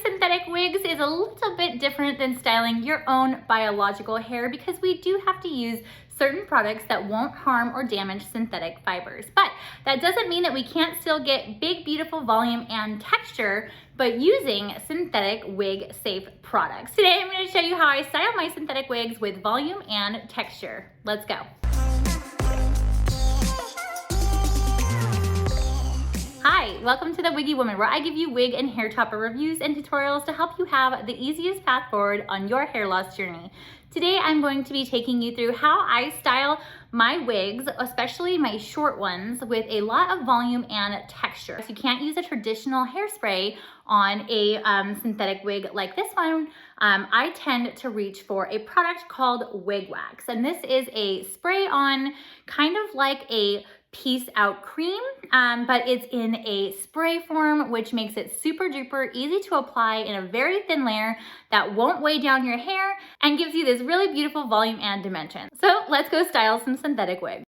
synthetic wigs is a little bit different than styling your own biological hair because we do have to use certain products that won't harm or damage synthetic fibers. But that doesn't mean that we can't still get big, beautiful volume and texture, but using synthetic wig safe products. Today, I'm going to show you how I style my synthetic wigs with volume and texture. Let's go. Hi, welcome to the Wiggy Woman, where I give you wig and hair topper reviews and tutorials to help you have the easiest path forward on your hair loss journey. Today, I'm going to be taking you through how I style my wigs, especially my short ones, with a lot of volume and texture. So you can't use a traditional hairspray on a synthetic wig like this one. I tend to reach for a product called Wig Wax, and this is a spray on kind of like a piece out cream, but it's in a spray form, which makes it super duper easy to apply in a very thin layer that won't weigh down your hair and gives you this really beautiful volume and dimension. So let's go style some synthetic wigs.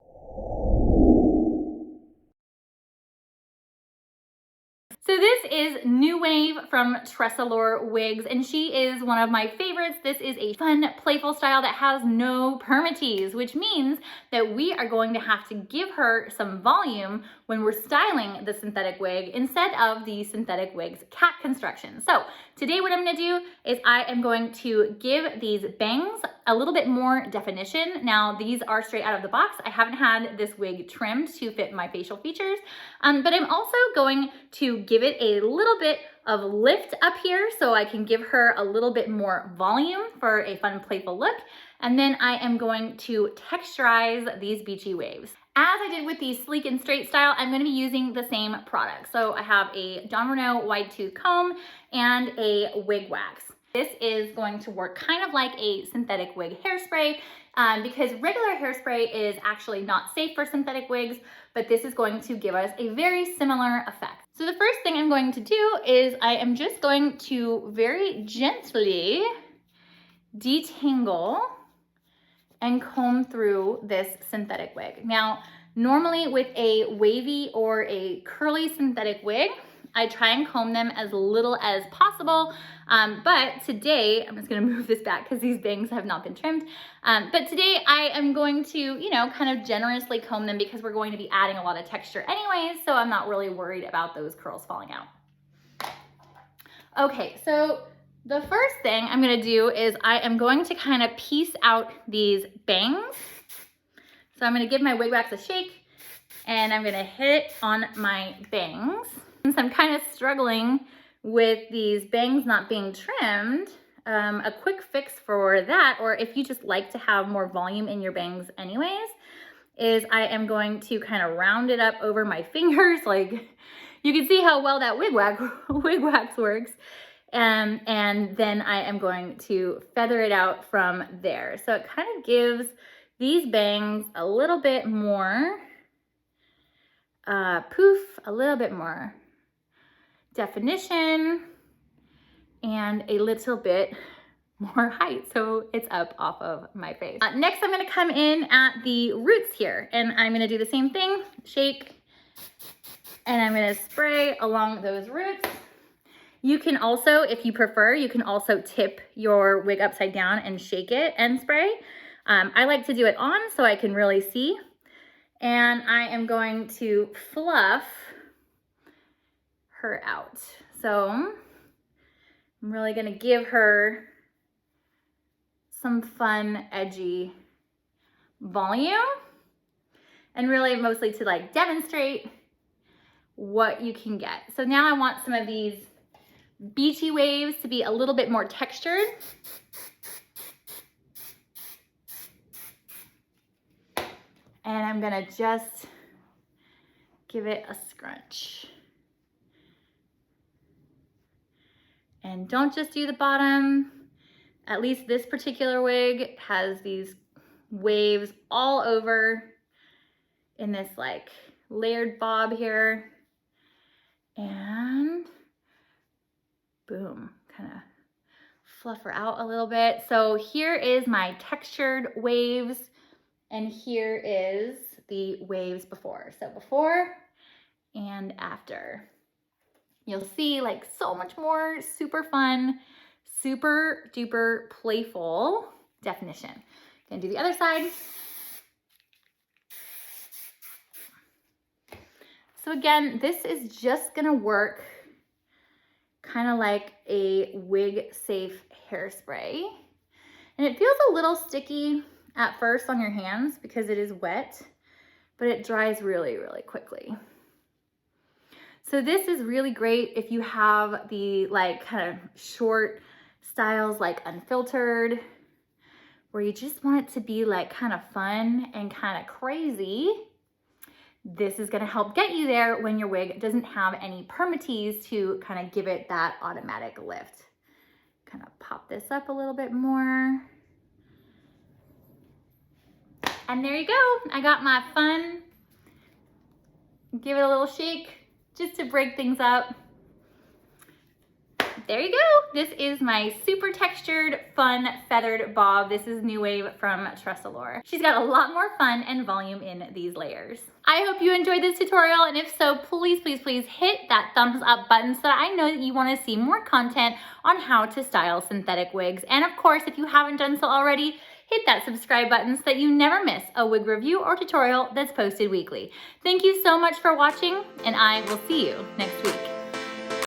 So this is New Wave from Tressallure Wigs, and she is one of my favorites. This is a fun, playful style that has no permatease, which means that we are going to have to give her some volume when we're styling the synthetic wig instead of the synthetic wig's cap construction. So today what I'm gonna do is I am going to give these bangs a little bit more definition. Now these are straight out of the box. I haven't had this wig trimmed to fit my facial features, but I'm also going to give it a little bit of lift up here so I can give her a little bit more volume for a fun, playful look. And then I am going to texturize these beachy waves. As I did with the sleek and straight style, I'm gonna be using the same product. So I have a Jon Renau wide tooth comb and a wig wax. This is going to work kind of like a synthetic wig hairspray because regular hairspray is actually not safe for synthetic wigs, but this is going to give us a very similar effect. So the first thing I'm going to do is I am just going to very gently detangle and comb through this synthetic wig. Now, normally with a wavy or a curly synthetic wig, I try and comb them as little as possible, but today, I'm just gonna move this back because these bangs have not been trimmed, but today I am going to, kind of generously comb them because we're going to be adding a lot of texture anyways, so I'm not really worried about those curls falling out. Okay, so the first thing I'm gonna do is I am going to kind of piece out these bangs. So I'm gonna give my wig wax a shake and I'm gonna hit it on my bangs. Since I'm kind of struggling with these bangs not being trimmed, a quick fix for that, or if you just like to have more volume in your bangs anyways, is I am going to kind of round it up over my fingers. Like you can see how well that wig wax works. And then I am going to feather it out from there. So it kind of gives these bangs a little bit more poof, a little bit more definition, and a little bit more height, so it's up off of my face. Next, I'm gonna come in at the roots here, and I'm gonna do the same thing, shake, and I'm gonna spray along those roots. You can also, if you prefer, you can also tip your wig upside down and shake it and spray. I like to do it on so I can really see. And I am going to fluff her out. So I'm really gonna give her some fun, edgy volume, and really mostly to like demonstrate what you can get. So now I want some of these beachy waves to be a little bit more textured. And I'm gonna just give it a scrunch. And don't just do the bottom. At least this particular wig has these waves all over in this like layered bob here. And boom, kind of fluff her out a little bit. So here is my textured waves, and here is the waves before. So before and after. you'll see like so much more super fun, super duper playful definition. Gonna do the other side. So again, this is just gonna work kind of like a wig safe hairspray. And it feels a little sticky at first on your hands because it is wet, but it dries really, really quickly. So this is really great if you have the like kind of short styles like unfiltered, where you just want it to be like kind of fun and kind of crazy. This is gonna help get you there when your wig doesn't have any permatease to kind of give it that automatic lift. Kind of pop this up a little bit more. And there you go. I got my fun. Give it a little shake just to break things up. There you go. This is my super textured, fun, feathered bob. This is New Wave from Tressallure. She's got a lot more fun and volume in these layers. I hope you enjoyed this tutorial, and if so, please, please, please hit that thumbs up button so that I know that you want to see more content on how to style synthetic wigs. And of course, if you haven't done so already, hit that subscribe button so that you never miss a wig review or tutorial that's posted weekly. Thank you so much for watching, and I will see you next week.